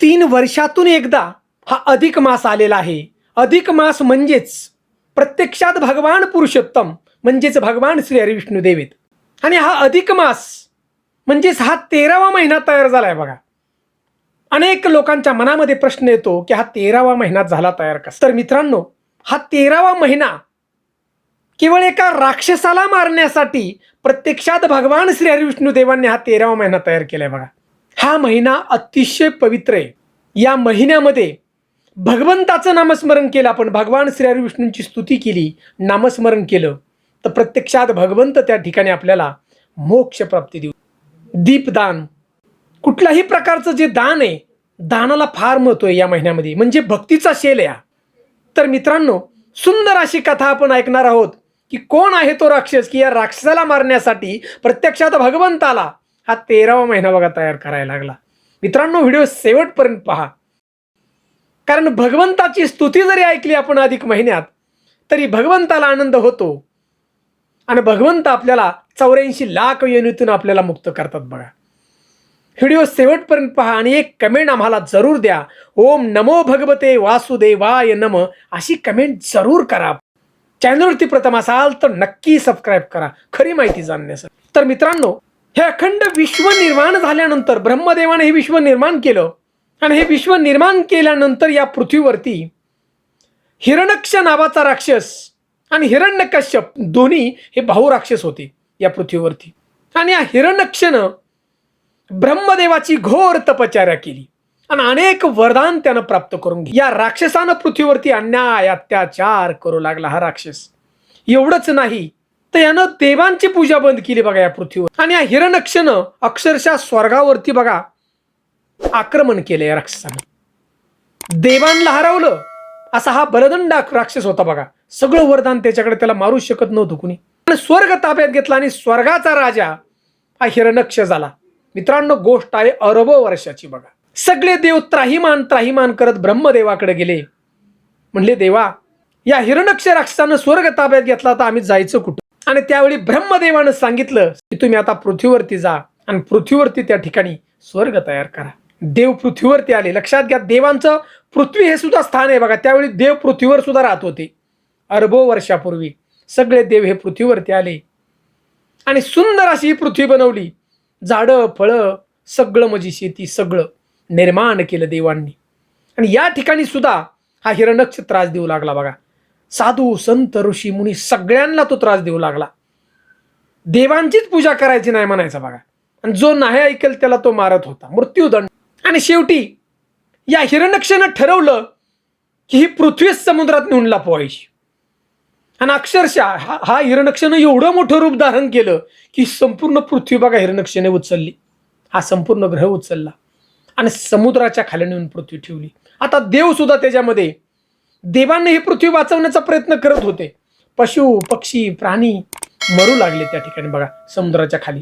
3 वर्षातून एकदा हा अधिक मास आलेला आहे. अधिक मास म्हणजेच प्रत्यक्षात भगवान पुरुषोत्तम म्हणजेच भगवान श्री हरिविष्णुदेव आहेत. आणि हा अधिक मास म्हणजेच हा 13वा महिना तयार झालाय बघा. अनेक लोकांच्या मनामध्ये प्रश्न येतो की हा 13वा महिना झाला तयार कसा. तर मित्रांनो, हा 13वा महिना केवळ एका राक्षसाला मारण्यासाठी प्रत्यक्षात भगवान श्री हरिविष्णुदेवांनी हा 13वा महिना तयार केलाय बघा. हा महिना अतिशय पवित्र आहे. या महिन्यामध्ये भगवंताचं नामस्मरण केलं, आपण भगवान श्री हरिविष्णूंची स्तुती केली, नामस्मरण केलं, तर प्रत्यक्षात भगवंत त्या ठिकाणी आपल्याला मोक्ष प्राप्ती देऊ. दीपदान, कुठल्याही प्रकारचं जे दान आहे, दानाला फार महत्व आहे या महिन्यामध्ये. म्हणजे भक्तीचा शेल आहे. तर मित्रांनो, सुंदर अशी कथा आपण ऐकणार आहोत की कोण आहे तो राक्षस, की या राक्षसाला मारण्यासाठी प्रत्यक्षात भगवंताला हा 13वा महिना बघा तयार करायला लागला. मित्रांनो, व्हिडिओ शेवटपर्यंत पहा, कारण भगवंताची स्तुती जरी ऐकली आपण अधिक महिन्यात तरी भगवंताला आनंद होतो आणि भगवंत आपल्याला 84 लाख योनीतून आपल्याला मुक्त करतात बघा. व्हिडिओ शेवटपर्यंत पहा आणि एक कमेंट आम्हाला जरूर द्या. ओम नमो भगवते वासुदेवाय नम अशी कमेंट जरूर करा. चॅनलवरती प्रथम असाल तर नक्की सबस्क्राईब करा खरी माहिती जाणण्यासाठी. तर मित्रांनो, हे अखंड विश्व निर्माण झाल्यानंतर ब्रह्मदेवाने हे विश्व निर्माण केलं आणि हे विश्व निर्माण केल्यानंतर या पृथ्वीवरती हिरण्यक्ष नावाचा राक्षस आणि हिरण्यकश्यप दोन्ही हे भाऊ राक्षस होते या पृथ्वीवरती. आणि या हिरण्यक्षनं ब्रह्मदेवाची घोर तपश्चर्या केली आणि अनेक वरदान त्यानं प्राप्त करून घेतली. या राक्षसानं पृथ्वीवरती अन्याय अत्याचार करू लागला हा राक्षस. एवढंच नाही तर यानं देवांची पूजा बंद केली बघा या पृथ्वीवर. आणि या हिरण्यक्षनं अक्षरशः स्वर्गावरती बघा आक्रमण केले या राक्षसानं. देवांना हरवलं असा हा बलदंड राक्षस होता बघा. सगळं वरदान त्याच्याकडे, त्याला मारू शकत नव्हतं कुणी. आणि स्वर्ग ताब्यात घेतला आणि स्वर्गाचा राजा हा हिरण्यक्ष झाला. मित्रांनो, गोष्ट आहे अरबो वर्षाची बघा. सगळे देव त्राहिमाम त्राहिमाम करत ब्रह्मदेवाकडे गेले. म्हणले, देवा, या हिरण्यक्ष राक्षसानं स्वर्ग ताब्यात घेतला तर आम्ही जायचं कुठं. आणि त्यावेळी ब्रह्मदेवानं सांगितलं की तुम्ही आता पृथ्वीवरती जा आणि पृथ्वीवरती त्या ठिकाणी स्वर्ग तयार करा. देव पृथ्वीवरती आले. लक्षात घ्या, देवांचं पृथ्वी हे सुद्धा स्थान आहे बघा. त्यावेळी देव पृथ्वीवर सुद्धा राहत होते. अरबो वर्षापूर्वी सगळे देव हे पृथ्वीवरती आले आणि सुंदर अशी ही पृथ्वी बनवली. झाडं फळं सगळं, म्हणजे शेती सगळं निर्माण केलं देवांनी. आणि या ठिकाणी सुद्धा हा हिरण्यक्ष त्रास देऊ लागला बघा. साधू संत ऋषी मुनी सगळ्यांना तो त्रास देऊ लागला. देवांचीच पूजा करायची नाही म्हणायचा बघा. आणि जो नाही ऐकेल त्याला तो मारत होता, मृत्यूदंड. आणि शेवटी या हिरण्यक्षानं ठरवलं की ही पृथ्वी समुद्रात नेऊन लपवायची. आणि अक्षरशः हा हिरण्यक्षानं एवढं मोठं रूप धारण केलं की संपूर्ण पृथ्वी बघा हिरण्यक्षाने उचलली. हा संपूर्ण ग्रह उचलला आणि समुद्राच्या खाली नेऊन पृथ्वी ठेवली. आता देव सुद्धा त्याच्यामध्ये, देवांनी ही पृथ्वी वाचवण्याचा प्रयत्न करत होते. पशु पक्षी प्राणी मरू लागले त्या ठिकाणी बघा समुद्राच्या खाली.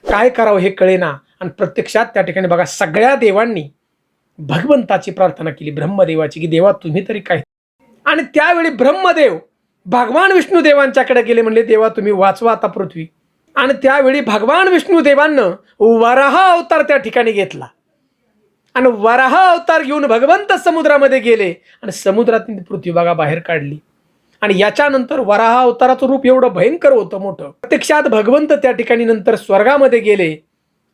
काय करावं हे कळेना. आणि प्रत्यक्षात त्या ठिकाणी बघा सगळ्या देवांनी भगवंताची प्रार्थना केली, ब्रह्मदेवाची, की देवा तुम्ही तरी काय. आणि त्यावेळी ब्रह्मदेव भगवान विष्णुदेवांच्याकडे गेले. म्हणले, देवा तुम्ही वाचवा आता पृथ्वी. आणि त्यावेळी भगवान विष्णुदेवांनं वराह अवतार त्या ठिकाणी घेतला आणि वराह अवतार घेऊन भगवंत समुद्रामध्ये गेले आणि समुद्रातून पृथ्वी बघा बाहेर काढली. आणि याच्यानंतर वराह अवताराचं रूप एवढं भयंकर होतं, मोठं. प्रत्यक्षात भगवंत त्या ठिकाणी नंतर स्वर्गामध्ये गेले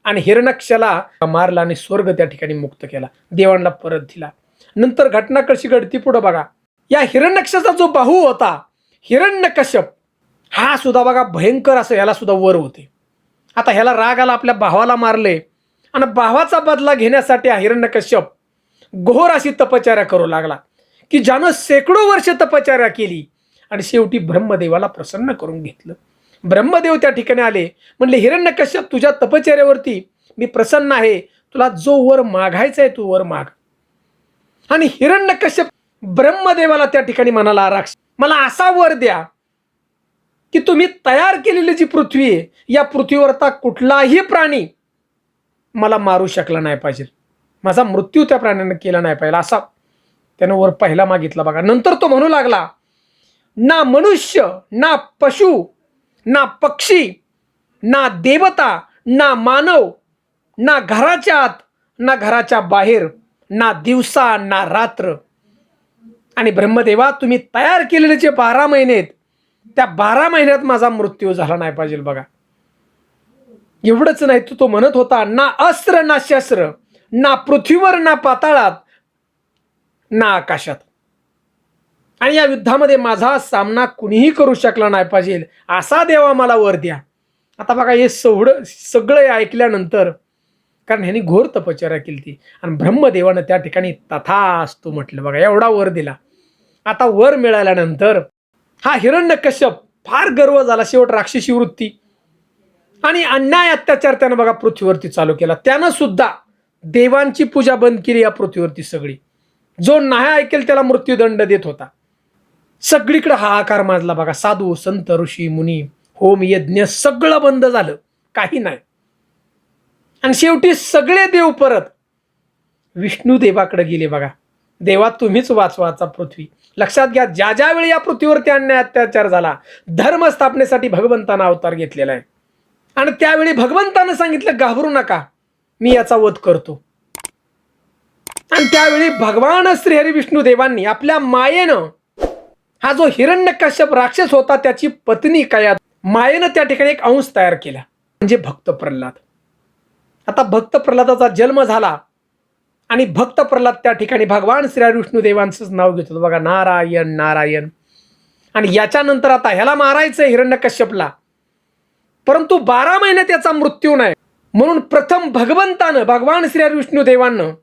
आणि हिरण्यक्षाला मारला आणि स्वर्ग त्या ठिकाणी मुक्त केला, देवांना परत दिला. नंतर घटना कशी घडती पुढे बघा. या हिरण्यक्षाचा जो बाहू होता हिरण्यकश्यप, हा सुद्धा बघा भयंकर असं, याला सुद्धा वर होते. आता ह्याला राग आला, आपल्या भावाला मारले आणि भावाचा बदला घेण्यासाठी हा हिरण्यकश्यप घोर अशी तपश्चर्या करू लागला की ज्यानं शेकडो वर्ष तपश्चर्या केली. आणि शेवटी ब्रह्मदेवाला प्रसन्न करून घेतलं. ब्रह्मदेव त्या ठिकाणी आले. म्हणले, हिरण्यकश्यप, तुझ्या तपश्चर्यावरती मी प्रसन्न आहे, तुला जो वर मागायचा आहे तू वर माग. आणि हिरण्यकश्यप ब्रह्मदेवाला त्या ठिकाणी म्हणाला, राक्षस, मला असा वर द्या की तुम्ही तयार केलेली जी पृथ्वी आहे, या पृथ्वीवरचा कुठलाही प्राणी मला मारू शकला नाही पाहिजे, माझा मृत्यू त्या प्राण्याने केला नाही पाहिजे, असा त्यानं वर पहिला मागितला बघा. नंतर तो म्हणू लागला, ना मनुष्य, ना पशु, ना पक्षी, ना देवता, ना मानव, ना घराच्या आत ना घराच्या बाहेर, ना दिवसा ना रात्र. आणि ब्रह्मदेवा, तुम्ही तयार केलेले जे 12 महिने आहेत, त्या 12 महिन्यात माझा मृत्यू झाला नाही पाहिजे बघा. एवढंच नाही, तो म्हणत होता, ना अस्त्र ना शस्त्र, ना पृथ्वीवर ना पाताळात ना आकाशात. आणि या युद्धामध्ये माझा सामना कुणीही करू शकला नाही पाहिजे, असा देवा मला वर द्या. आता बघा, हे सगळं ऐकल्यानंतर, कारण ह्यांनी घोर तपश्चर्या केली ती, आणि ब्रह्मदेवानं त्या ठिकाणी तथास्तु म्हटलं बघा, एवढा वर दिला. आता वर मिळाल्यानंतर हा हिरण्यकश्यप फार गर्व झाला. शेवट राक्षसी वृत्ती आणि अन्याय अत्याचार त्यानं बघा पृथ्वीवरती चालू केला. त्यानं सुद्धा देवांची पूजा बंद केली या पृथ्वीवरती सगळी. जो नाही ऐकेल त्याला मृत्यूदंड देत होता. सगळीकडे हाहाकार माजला बघा. साधू संत ऋषी मुनी, होम यज्ञ सगळं बंद झालं, काही नाही. आणि शेवटी सगळे देव परत विष्णू देवाकडे गेले बघा. देवा, तुम्हीच वाचवाचा पृथ्वी. लक्षात घ्या, ज्या ज्यावेळी या पृथ्वीवरती अन्याय अत्याचार झाला, धर्म स्थापनेसाठी भगवंतानं अवतार घेतलेला आहे. आणि त्यावेळी भगवंतानं सांगितलं, घाबरू नका, मी याचा वध करतो. आणि त्यावेळी भगवान श्रीहरी विष्णू देवांनी आपल्या मायेनं, हा जो हिरण्यकश्यप राक्षस होता त्याची पत्नी कया, मायेनं त्या ठिकाणी एक अंश तयार केला, म्हणजे भक्त प्रल्हाद. आता भक्त प्रल्हादाचा जन्म झाला आणि भक्त प्रल्हाद त्या ठिकाणी भगवान श्रीहरी विष्णू देवांचंच नाव घेतो बघा, नारायण नारायण. आणि याच्यानंतर आता ह्याला मारायचं हिरण्यकश्यपला, परंतु 12 महिने त्याचा मृत्यू नाही. म्हणून प्रथम भगवंतानं, भगवान श्रीहरी विष्णू देवांनं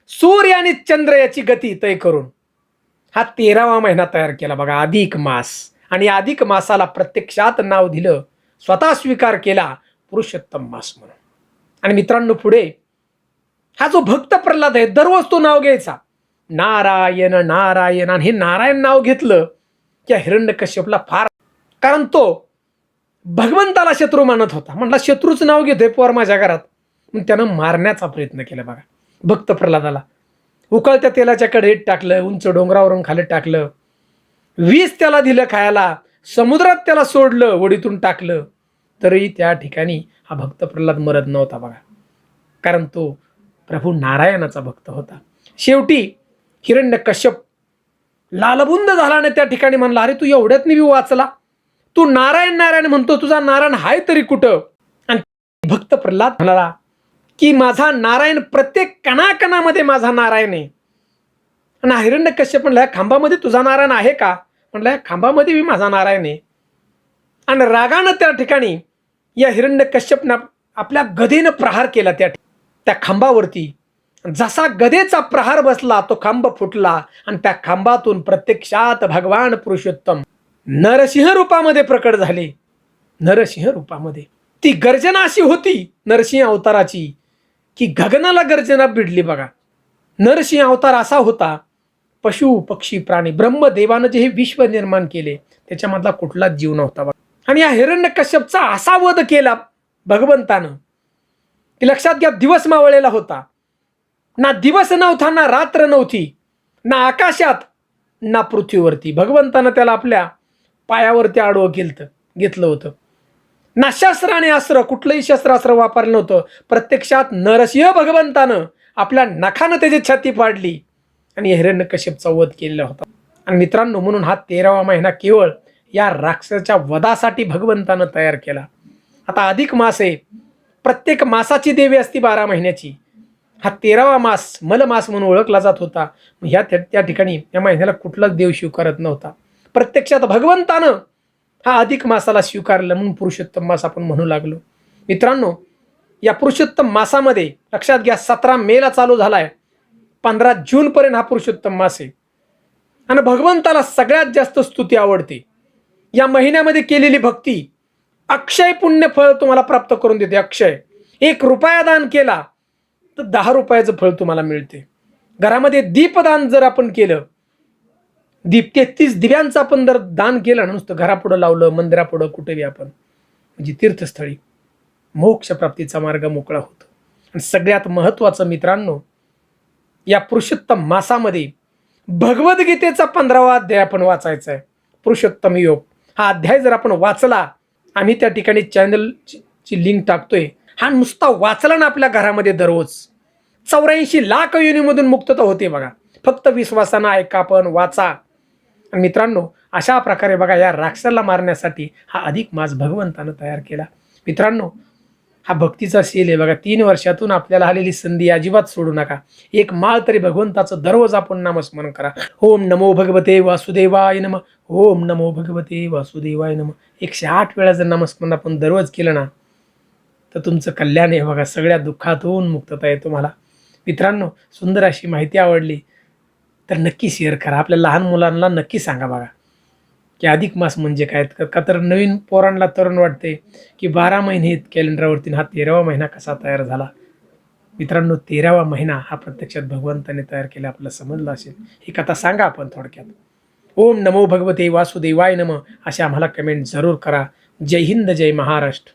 सूर्य आणि चंद्र याची गती तय करून हा 13वा महिना तयार केला बघा, अधिक मास. आणि अधिक मासाला प्रत्यक्षात नाव दिलं, स्वतः स्वीकार केला, पुरुषोत्तम मास म्हणून. आणि मित्रांनो, पुढे हा जो भक्त प्रल्हाद आहे, दररोज तो नाव घ्यायचा, नारायण नारायण. आणि हे नारायण नाव घेतलं की हिरण्यकश्यपला फार, कारण तो भगवंताला शत्रू मानत होता. म्हटला, शत्रूच नाव घेतोय पोर माझ्या घरात, म्हणून त्यानं मारण्याचा प्रयत्न केला बघा भक्त प्रल्हादाला. उकळत्या तेलाच्या कढईत टाकलं, उंच डोंगरावरून खाली टाकलं, विष त्याला दिलं खायला, समुद्रात त्याला सोडलं, वडीतून टाकलं, तरी त्या ठिकाणी हा भक्त प्रल्हाद मरत नव्हता बघा, कारण तो प्रभू नारायणाचा भक्त होता. शेवटी हिरण्यकश्यप लालबुंद झाला आणि त्या ठिकाणी म्हणला, अरे तू एवढ्यात मी वाचला, तू नारायण नारायण म्हणतो, तुझा नारायण हाय तरी कुठं? आणि भक्त प्रल्हाद म्हणाला की माझा नारायण प्रत्येक कणाकणामध्ये माझा नारायण आहे. आणि हिरण्यकश्यप म्हणला, खांबामध्ये तुझा नारायण आहे का? म्हणलं, खांबामध्ये मी माझा नारायण आहे. आणि रागानं त्या ठिकाणी या हिरण्यकश्यपनं आपल्या गदेनं प्रहार केला त्या खांबावरती. जसा गदेचा प्रहार बसला, तो खांब फुटला आणि त्या खांबातून प्रत्यक्षात भगवान पुरुषोत्तम नरसिंह रूपामध्ये प्रकट झाले. नरसिंह रूपामध्ये ती गर्जना अशी होती नरसिंह अवताराची की गगनाला गर्जना भिडली बघा. नरसिंह अवतार असा होता, पशु पक्षी प्राणी ब्रह्मदेवानं जे हे विश्व निर्माण केले त्याच्यामधला कुठलाच जीव नव्हता बघा. आणि या हिरण्यकश्यपचा असा वध केला भगवंतानं की लक्षात घ्या, दिवस मावळलेला होता, ना दिवस नव्हता, ना रात्र नव्हती, ना आकाशात ना पृथ्वीवरती. भगवंतानं त्याला आपल्या पायावरती आडवं घेतलं होतं. ना शस्त्र आणि अस्त्र, कुठलंही शस्त्रास्त्र वापरलं नव्हतं. प्रत्यक्षात नरसिंह भगवंतानं आपल्या नखानं त्याची छाती फाडली आणि हिरण्यकश्यपचा वध केलेला होता. आणि मित्रांनो, म्हणून हा 13वा महिना केवळ या राक्षसाच्या वधासाठी भगवंतानं तयार केला. आता अधिक मास आहे, प्रत्येक मासाची देवी असती 12 महिन्याची. हा 13वा मास मलमास म्हणून ओळखला जात होता. त्या ठिकाणी या महिन्याला कुठलाच देव स्वीकारत नव्हता. प्रत्यक्षात भगवंतानं हा अधिक मासाला स्वीकारलं, म्हणून पुरुषोत्तम मास आपण म्हणू लागलो. मित्रांनो, या पुरुषोत्तम मासामध्ये लक्षात घ्या, 17 मेला चालू झालाय, 15 जूनपर्यंत हा पुरुषोत्तम मास आहे. आणि भगवंताला सगळ्यात जास्त स्तुती आवडते. या महिन्यामध्ये केलेली भक्ती अक्षय पुण्य फळ तुम्हाला प्राप्त करून देते. अक्षय. 1 रुपया दान केला तर 10 रुपयाचं फळ तुम्हाला मिळते. घरामध्ये दीपदान जर आपण केलं, 33 दिव्यांचं आपण जर दान केलं ना, नुसतं घरापुढं लावलं, मंदिरापुढं, कुठेही आपण, म्हणजे तीर्थस्थळी, मोक्षप्राप्तीचा मार्ग मोकळा होतो. आणि सगळ्यात महत्त्वाचं मित्रांनो, या पुरुषोत्तम मासामध्ये भगवद्गीतेचा 15वा अध्याय आपण वाचायचा आहे, पुरुषोत्तम योग. हा अध्याय जर आपण वाचला, आम्ही त्या ठिकाणी चॅनलची लिंक टाकतोय, हा नुसता वाचला ना आपल्या घरामध्ये दररोज, 84 लाख योनीमधून मुक्तता होते बघा. फक्त विश्वासानं ऐका, पण वाचा. आणि मित्रांनो, अशा प्रकारे बघा या राक्षसाला मारण्यासाठी हा अधिक मास भगवंतानं तयार केला. मित्रांनो, हा भक्तीचा सेल आहे बघा. 3 वर्षातून आपल्याला आलेली संधी अजिबात सोडू नका. एक माळ तरी भगवंताचं दररोज आपण नामस्मरण करा. ओम नमो भगवते वासुदेवाय नमः. ओम नमो भगवते वासुदेवाय नमः. 108 वेळा जर नामस्मरण आपण दररोज केलं ना, तर तुमचं कल्याण आहे बघा. सगळ्या दुःखातून मुक्तता आहे तुम्हाला. मित्रांनो, सुंदर अशी माहिती आवडली तर नक्की शेअर करा. आपल्या लहान मुलांना नक्की सांगा बघा की अधिक मास म्हणजे काय. का तर नवीन पोरांना तरुण वाटते की 12 महिने आहेत कॅलेंडरवरती, हा 13वा महिना कसा तयार झाला. मित्रांनो, 13वा महिना हा प्रत्यक्षात भगवंताने तयार केला. आपल्याला समजलं असेल. ही कथा सांगा आपण थोडक्यात. ओम नमो भगवते वासुदेवाय नमः अशा आम्हाला कमेंट जरूर करा. जय हिंद, जय महाराष्ट्र.